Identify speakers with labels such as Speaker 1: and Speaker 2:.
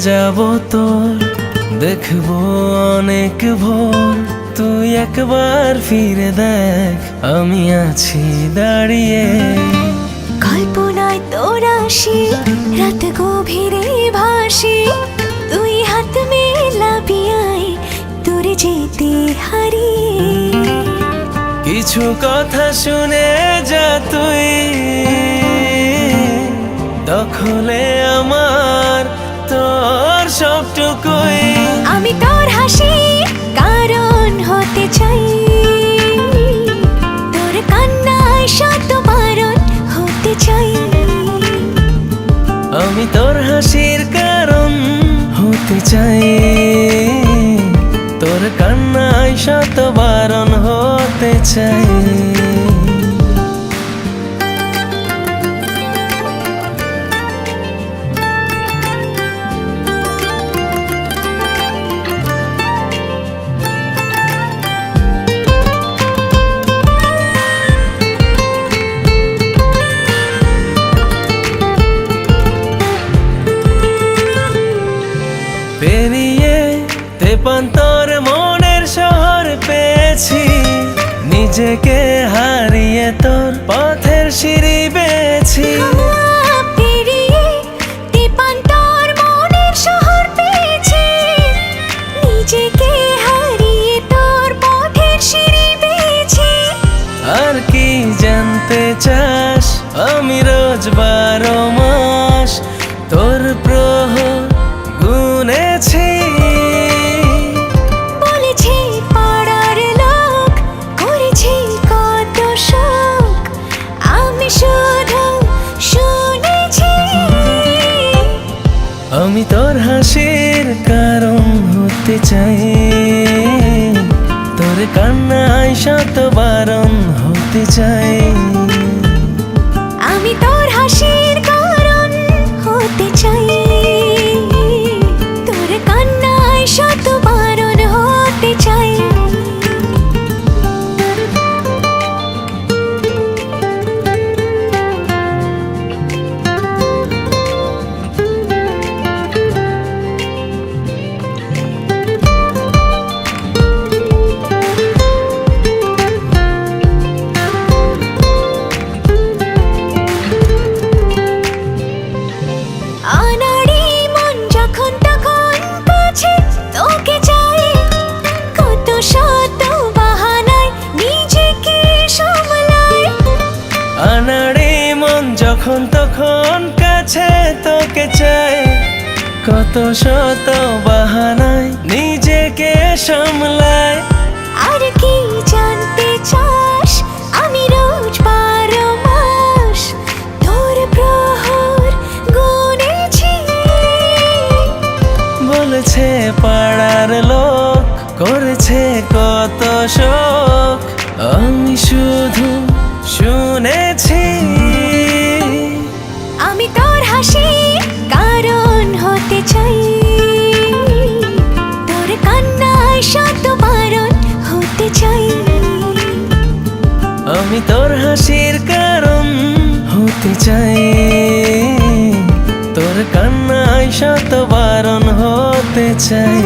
Speaker 1: যাব তোর, দেখবো অনেক ভোর। তুই একবার ফিরে দেখ, আমি আছি দাঁড়িয়ে।
Speaker 2: কল্পনায় তোর আসি, রাত গভীরে ভাসি। তুই হাত মেলাবি আয়, তোর যেতে হারিয়ে।
Speaker 1: কিছু কথা শুনে যা তুই, দখলে আমার তোর সবটুকুই।
Speaker 2: আমি তোর হাসি কারণ হতে চাই, তোর কান্নায় শত বারণ হতে চাই।
Speaker 1: আমি তোর হাসির কারণ হতে চাই, তোর কান্নায় শত বারণ হতে চাই। পেরিয়ে তেপান্তর মনের শহর পেয়েছি, নিজেকে হারিয়ে তোর পথের সিঁড়ি পেয়েছি।
Speaker 2: পেরিয়ে তেপান্তর মনের শহর পেয়েছি, নিজেকে হারিয়ে তোর পথের সিঁড়ি পেয়েছি।
Speaker 1: আর কি জানতে চাস, আমি রোজ 12 মাস তোর প্রহর গুনেছি।
Speaker 2: বলেছি পাড়ার লোক, করেছি কত শোক, আমি শুধু শুনেছি।
Speaker 1: আমি তোর হাসির কারণ হতে চাই, তোর কান্নায় শত বারণ হতে চাই।
Speaker 2: আমি তোর হাসির কারণ হতে চাই, তোর কান্নায় শত বারণ হতে চাই। আনাড়ি মন যখন তখন কাছে তোকে চাই, কত শত বাহানায় নিজেকে সামলাই।
Speaker 1: আনাড়ি মন যখন তখন কাছে তোকে চায়, কত শত বাহানায় নিজেকে সামলায়।
Speaker 2: আর কি জানতে চাস, আমি রোজ 12 মাস তোর প্রহর গুনেছি।
Speaker 1: বলেছে পাড়ার লোক, করেছে কত শোক, আমি শুধু শুনেছি।
Speaker 2: আমি তোর হাসি কারণ হতে চাই, তোর কান্নায় শত বারণ হতে চাই।
Speaker 1: আমি তোর হাসির কারণ হতে চাই, তোর কান্নায় শত বারণ হতে চাই।